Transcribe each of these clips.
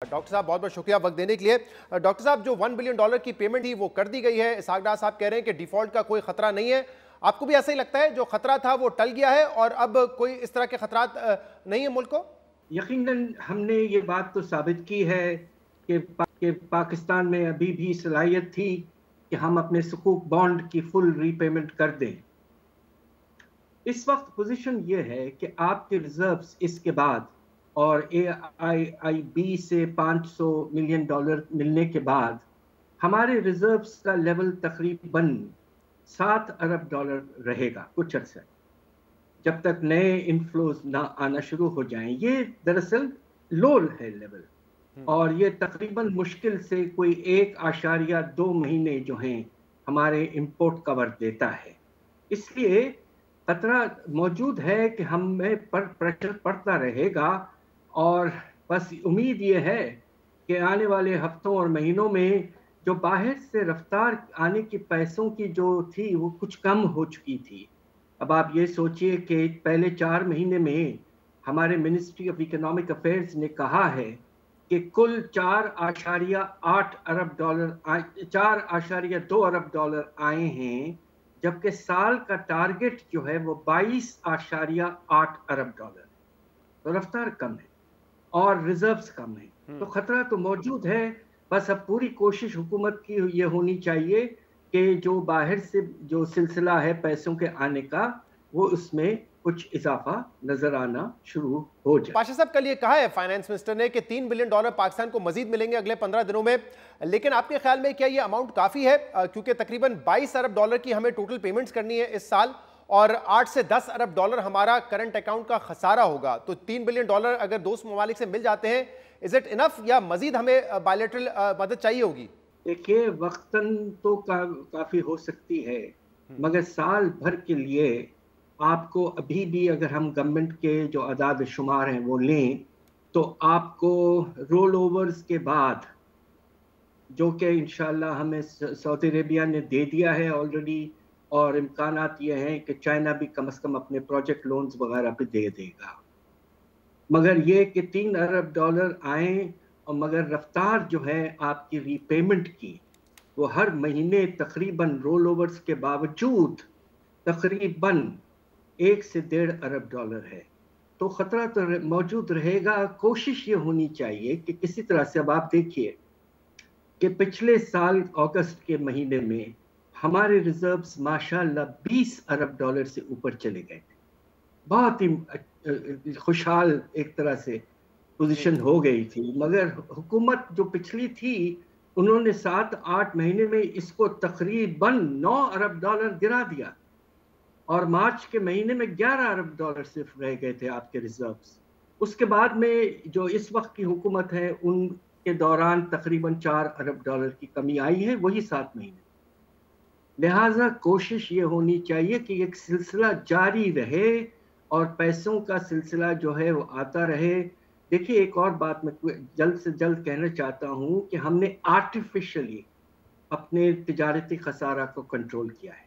Doctor साहब बहुत बहुत शुक्रिया वक्त देने के लिए। डॉक्टर साहब, जो $1 बिलियन की पेमेंट थी वो कर दी गई है। इसहाक डार साहब कह रहे हैं कि डिफॉल्ट का कोई खतरा नहीं है। आपको भी ऐसा ही लगता है जो खतरा था वो टल गया है और अब कोई इस तरह के खतरात नहीं है मुल्क को? यकीनन हमने ये बात तो साबित की है कि पाकिस्तान में अभी भी सलाहियत थी कि हम अपने सुकूक बॉन्ड की फुल रीपेमेंट कर दें। इस वक्त पोजीशन ये है कि आपके रिजर्व्स इसके बाद और AIIB से $500 मिलियन मिलने के बाद हमारे रिजर्व्स का लेवल तकरीबन $7 अरब रहेगा कुछ अर्से, जब तक नए इनफ्लोज ना आना शुरू हो जाएं। ये दरअसल लो है लेवल, और ये तकरीबन मुश्किल से कोई 1.2 महीने जो हैं हमारे इंपोर्ट कवर देता है। इसलिए खतरा मौजूद है कि हमें पर प्रेशर पड़ता रहेगा, और बस उम्मीद ये है कि आने वाले हफ्तों और महीनों में जो बाहर से रफ्तार आने की पैसों की जो थी वो कुछ कम हो चुकी थी। अब आप ये सोचिए कि पहले 4 महीने में हमारे मिनिस्ट्री ऑफ इकोनॉमिक अफेयर्स ने कहा है कि कुल $4.2 अरब आए हैं, जबकि साल का टारगेट जो है वो $22.8 अरब। तो रफ्तार कम है और रिजर्व्स कम है, तो खतरा तो मौजूद है। बस अब पूरी कोशिश हुकूमत की ये होनी चाहिए कि जो बाहर से जो सिलसिला है पैसों के आने का, वो उसमें कुछ इजाफा नजर आना शुरू हो जाए। पाशा साहब, कल ये कहा है फाइनेंस मिनिस्टर ने कि $3 बिलियन पाकिस्तान को मजीद मिलेंगे अगले 15 दिनों में, लेकिन आपके ख्याल में क्या ये अमाउंट काफी है? क्योंकि तकरीबन $22 अरब की हमें टोटल पेमेंट्स करनी है इस साल, और $8 से $10 अरब हमारा करंट अकाउंट का खसारा होगा। तो $3 बिलियन अगर दोस्त ममालिक से मिल जाते हैं, इज इट इनफ या मजीद हमें बायलैटरल मदद चाहिए होगी? देखिए, वक्तन तो काफी हो सकती है, मगर साल भर के लिए आपको अभी भी अगर हम गवर्नमेंट के जो आदाद शुमार हैं वो लें, तो आपको रोल ओवर्स के बाद, जो कि इंशाल्लाह हमें सऊदी अरेबिया ने दे दिया है ऑलरेडी, और इम्कानात ये हैं कि चाइना भी कम से कम अपने प्रोजेक्ट लोन्स वगैरह पे दे देगा, मगर ये कि $3 अरब आए, और मगर रफ्तार जो है आपकी रीपेमेंट की वो हर महीने तकरीबन रोल ओवर्स के बावजूद तकरीबन $1 से $1.5 अरब है। तो खतरा तो मौजूद रहेगा। कोशिश ये होनी चाहिए कि किसी तरह से, अब आप देखिए कि पिछले साल अगस्त के महीने में हमारे रिजर्व्स माशाल्लाह $20 अरब से ऊपर चले गए थे। बहुत ही खुशहाल एक तरह से पोजीशन हो गई थी, मगर हुकूमत जो पिछली थी उन्होंने 7-8 महीने में इसको तकरीबन $9 अरब गिरा दिया, और मार्च के महीने में $11 अरब सिर्फ रह गए थे आपके रिजर्व्स। उसके बाद में जो इस वक्त की हुकूमत है उनके दौरान तकरीबन $4 अरब की कमी आई है, वही 7 महीने। लिहाजा कोशिश ये होनी चाहिए कि एक सिलसिला जारी रहे और पैसों का सिलसिला जो है वो आता रहे। देखिए, एक और बात मैं जल्द से जल्द कहना चाहता हूँ कि हमने आर्टिफिशियली अपने तिजारती खसारा को कंट्रोल किया है,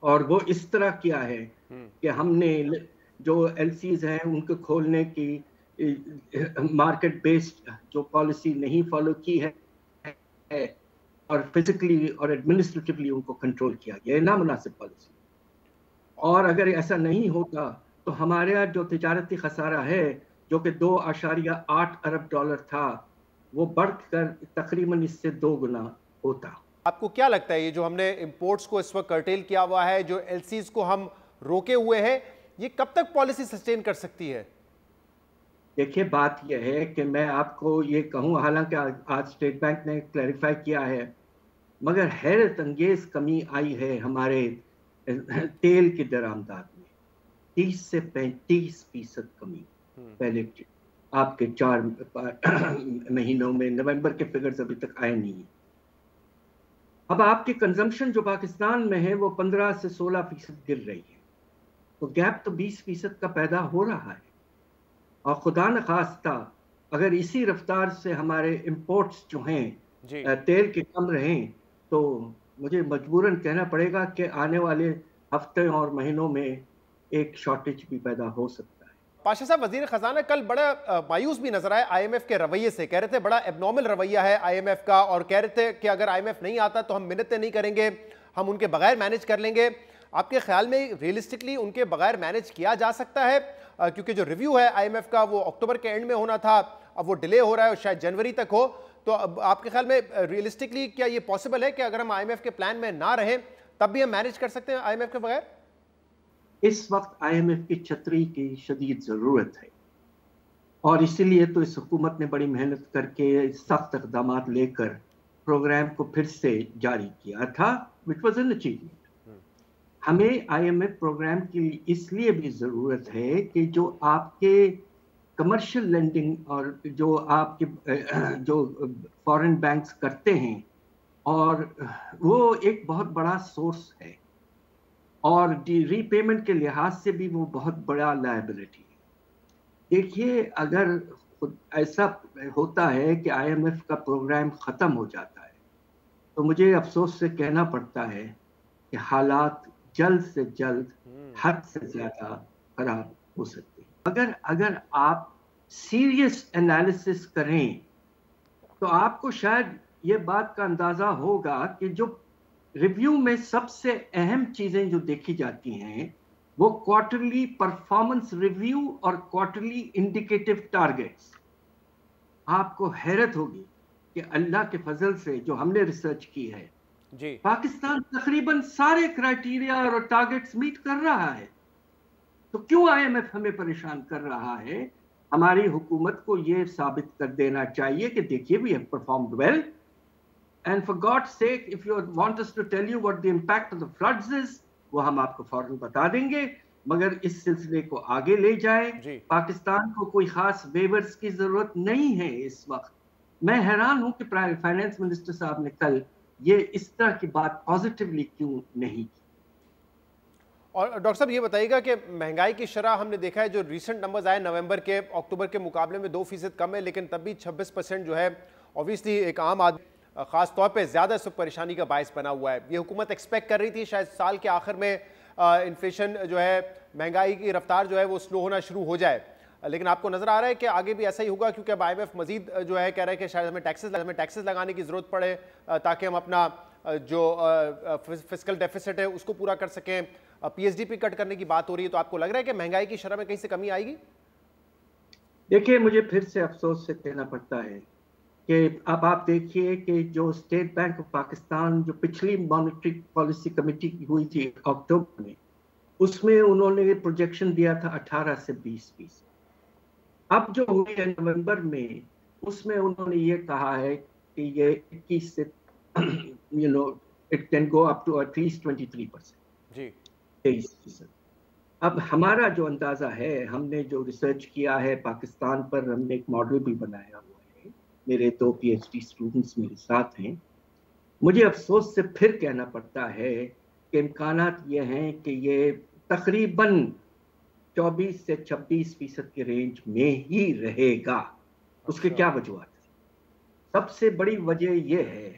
और वो इस तरह किया है कि हमने जो LCs हैं उनको खोलने की मार्केट बेस्ड जो पॉलिसी नहीं फॉलो की है, और फिजिकली और एडमिनिस्ट्रेटिवली उनको कंट्रोल किया गया है, नामुनासिब पॉलिसी। और अगर ऐसा नहीं होता तो हमारे यहाँ जो तिजारती खसारा है, जो कि $2.8 अरब था, वो बढ़कर तकरीबन इससे 2 गुना होता। आपको क्या लगता है ये जो हमने इंपोर्ट्स को इस वक्त कर्टेल किया हुआ है, जो LCs को हम रोके हुए हैं, ये कब तक पॉलिसी सस्टेन कर सकती है? देखिए, बात यह है कि मैं आपको ये कहूँ, हालांकि आज स्टेट बैंक ने क्लैरिफाई किया है, मगर हैरत अंगेज कमी आई है हमारे तेल की दरामदाद में। 30 से 35% कमी पहले आपके 4 महीनों में। नवंबर के फिगर्स अभी तक आए नहीं। अब आपकी कंजम्पशन जो पाकिस्तान में है वो 15 से 16% गिर रही है, तो गैप तो 20% का पैदा हो रहा है। और खुदा न खास्ता अगर इसी रफ्तार से हमारे इंपोर्ट्स जो हैं तेल के कम रहें, तो मुझे मजबूरन कहना पड़ेगा कि आने वाले हफ्ते और महीनों में एक शॉर्टेज भी पैदा हो सकता है। पाशा साहब, वजीर खजाना कल बड़ा मायूस भी नजर आए आईएमएफ के रवैये से। कह रहे थे बड़ा एबनॉर्मल रवैया है आईएमएफ का, और कह रहे थे कि अगर आईएमएफ नहीं आता तो हम मिन्नतें नहीं करेंगे, हम उनके बगैर मैनेज कर लेंगे। आपके ख्याल में रियलिस्टिकली उनके बगैर मैनेज किया जा सकता है? क्योंकि जो रिव्यू है आईएमएफ का वो अक्टूबर के एंड में होना था, अब वो डिले हो रहा है और शायद जनवरी तक हो। तो अब आपके ख्याल में रियलिस्टिकली क्या ये पॉसिबल है कि अगर हम आईएमएफ के प्लान में ना रहें तब भी हम मैनेज कर सकते हैं आईएमएफ के बगैर? इस वक्त आईएमएफ की छतरी की शदीद जरूरत है, और इसीलिए तो इस हुकूमत ने बड़ी मेहनत करके सख्त इक़दाम लेकर प्रोग्राम को फिर से जारी किया था, विच वॉज एन अचीवमेंट। हमें आईएमएफ प्रोग्राम की इसलिए भी ज़रूरत है कि जो आपके कमर्शियल लेंडिंग और जो आपके जो फॉरेन बैंक्स करते हैं, और वो एक बहुत बड़ा सोर्स है, और रीपेमेंट के लिहाज से भी वो बहुत बड़ा लायबिलिटी है। देखिए, अगर ऐसा होता है कि आईएमएफ का प्रोग्राम ख़त्म हो जाता है तो मुझे अफसोस से कहना पड़ता है कि हालात जल्द से जल्द हद से ज़्यादा खराब हो सकते हैं। अगर आप सीरियस एनालिसिस करें तो आपको शायद ये बात का अंदाज़ा होगा कि जो रिव्यू में सबसे अहम चीजें जो देखी जाती हैं वो क्वार्टरली परफॉर्मेंस रिव्यू और क्वार्टरली इंडिकेटिव टारगेट्स। आपको हैरत होगी कि अल्लाह के फजल से जो हमने रिसर्च की है जी, पाकिस्तान तकरीबन सारे क्राइटेरिया और टारगेट्स मीट कर रहा है। तो क्यों आईएमएफ हमें परेशान कर रहा है? हमारी हुकूमत को ये साबित कर देना चाहिए कि देखिए we have performed well, and for God's sake, if you want us to tell you what the impact of the floods is, वो हम आपको फौरन बता देंगे, मगर इस सिलसिले को आगे ले जाए। पाकिस्तान को कोई खास वेवर्स की जरूरत नहीं है इस वक्त। मैं हैरान हूं कि फाइनेंस मिनिस्टर साहब ने कल ये इस तरह की बात पॉजिटिवली क्यों नहीं की। और डॉक्टर साहब ये बताइएगा कि महंगाई की शरह हमने देखा है, जो रिसेंट नंबर्स आए नवंबर के अक्टूबर के मुकाबले में 2% कम है, लेकिन तब भी 26% जो है ऑब्वियसली एक आम आदमी खास तौर पे ज्यादा सुख परेशानी का बायस बना हुआ है। ये हुकूमत एक्सपेक्ट कर रही थी शायद साल के आखिर में इन्फ्लेशन जो है, महंगाई की रफ्तार जो है वो स्लो होना शुरू हो जाए, लेकिन आपको नजर आ रहा है कि आगे भी ऐसा ही होगा, क्योंकि अब आईएमएफ मजीद जो है कह रहा है कि शायद हमें टैक्सेस लगाने की जरूरत पड़े ताकि हम अपना जो फिस्कल डेफिसिट है उसको पूरा कर सकें। पीएसडीपी कट करने की बात हो रही है, तो आपको लग रहा है कि महंगाई की शरह में कहीं से कमी आएगी? देखिए, मुझे फिर से अफसोस से कहना पड़ता है कि अब आप देखिए कि जो स्टेट बैंक ऑफ पाकिस्तान जो पिछली मॉनेटरी पॉलिसी कमेटी की हुई थी अक्टूबर में, उसमें उन्होंने प्रोजेक्शन दिया था 18 से 20%। अब जो हुई है नवंबर में, उसमें उन्होंने ये कहा है कि ये 21 से it can go up to at least 23%, जी 23%। अब हमारा जो अंदाजा है, हमने जो रिसर्च किया है पाकिस्तान पर, हमने एक मॉडल भी बनाया हुआ है, मेरे 2 PhD स्टूडेंट्स मेरे साथ हैं। मुझे अफसोस से फिर कहना पड़ता है कि इम्कानात ये हैं कि ये तकरीबन 24 से 26% के रेंज में ही रहेगा। उसके क्या वजूहत है? सबसे बड़ी वजह यह है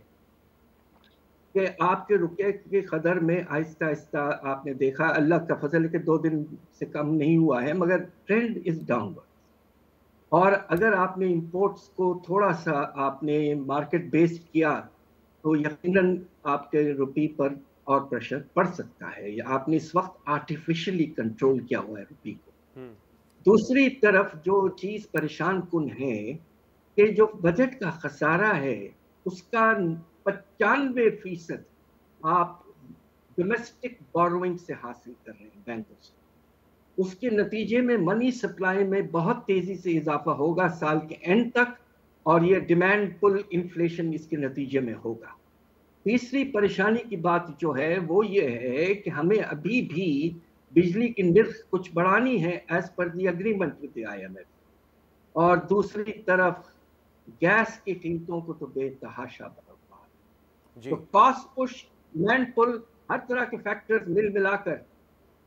कि आपके रुपये के कदर में आहिस्ता आहिस्ता आपने देखा, अल्लाह का फजल है कि 2 दिन से कम नहीं हुआ है, मगर ट्रेंड इज डाउनवर्ड। और अगर आपने इंपोर्ट्स को थोड़ा सा आपने मार्केट बेस्ड किया तो यकीनन आपके रुपये पर और प्रेशर पड़ सकता है, या आपने इस वक्त आर्टिफिशियली कंट्रोल किया हुआ है रुपये को। दूसरी तरफ जो चीज़ परेशान कुन है कि जो बजट का खसारा है उसका 95% आप डोमेस्टिक बोरोइंग से हासिल कर रहे हैं बैंकों से। उसके नतीजे में मनी सप्लाई में बहुत तेजी से इजाफा होगा साल के एंड तक, और ये डिमांड पुल इन्फ्लेशन इसके नतीजे में होगा। तीसरी परेशानी की बात जो है वो ये है कि हमें अभी भी बिजली की निर्ख कुछ बढ़ानी है as per the agreement with IMF, और दूसरी तरफ गैस की कीमतों को तो बेतहाशा बढ़ा। तो कॉस्ट पुश, डिमांड पुल, हर तरह के फैक्टर्स मिल मिलाकर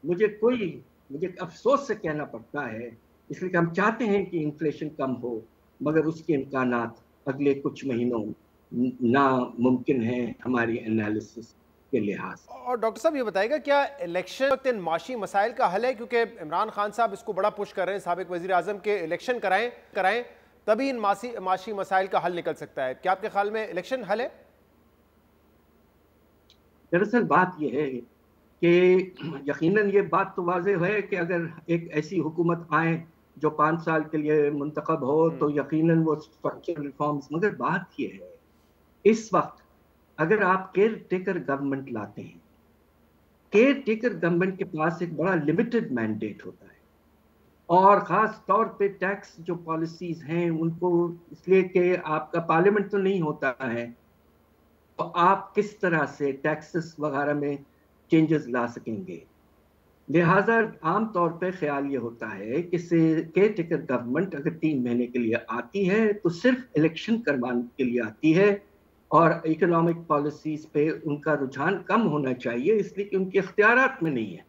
मुझे अफसोस से कहना पड़ता है, इसलिए कि हम चाहते हैं कि इन्फ्लेशन कम हो, मगर उसके इम्कानात अगले कुछ महीनों नामुमकिन है हमारी एनालिसिस के लिहाज से। और डॉक्टर साहब ये बताएगा, क्या इलेक्शन वक्त इन माशी मसाइल का हल है? क्योंकि इमरान खान साहब इसको बड़ा पुश कर रहे हैं, साबिक वजीर आजम के इलेक्शन कराएं तभी इन माशी मसाइल का हल निकल सकता है। क्या आपके ख्याल में इलेक्शन हल है? दरअसल बात यह है कि यकीनन ये बात तो वाज़ेह है कि अगर एक ऐसी हुकूमत आए जो 5 साल के लिए मुंतखब हो तो यकीनन वो स्ट्रक्चरल रिफॉर्म्स, मगर बात ये है इस वक्त अगर आप केयर टेकर गवर्नमेंट लाते हैं, केयर टेकर गवर्नमेंट के पास एक बड़ा लिमिटेड मैंडेट होता है और ख़ास तौर पे टैक्स जो पॉलिसीज़ हैं उनको, इसलिए कि आपका पार्लियामेंट तो नहीं होता है, तो आप किस तरह से टैक्सेस वगैरह में चेंजेस ला सकेंगे। लिहाजा आम तौर पे ख्याल ये होता है कि केयर टेकर गवर्नमेंट अगर 3 महीने के लिए आती है तो सिर्फ इलेक्शन करवाने के लिए आती है और इकोनॉमिक पॉलिसीज़ पे उनका रुझान कम होना चाहिए, इसलिए कि उनके इख्तियारात में नहीं है।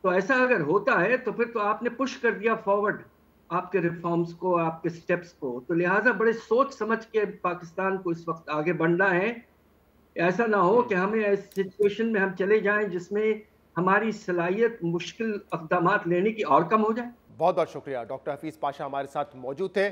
तो ऐसा अगर होता है तो फिर तो आपने पुश कर दिया फॉरवर्ड आपके रिफॉर्म्स को, आपके स्टेप्स को। तो लिहाजा बड़े सोच समझ के पाकिस्तान को इस वक्त आगे बढ़ना है। ऐसा ना हो कि हमें इस सिचुएशन में हम चले जाएं जिसमें हमारी सलाहियत मुश्किल इक़दामात लेने की और कम हो जाए। बहुत बहुत शुक्रिया। डॉक्टर हफीज पाशा हमारे साथ मौजूद थे।